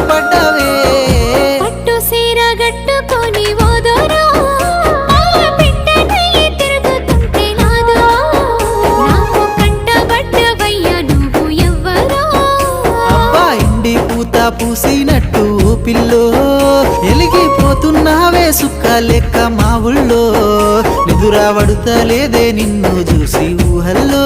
పడ్డవే పట్టు సీర గట్టుకొని ఓదోరా పిట్టనయ్యి తిరుగుతుంటే నాదో నాకు కంటబడ్డవయ్యా నువ్వు ఎవ్వరో అబ్బా ఇండి పూత పూసినట్టు పిల్లో ఎలిగిపోతున్నావే సుక్క లెక్క మా ఊళ్ళో నిదురా పడుతలేదే నిన్ను చూసి ఊహల్లో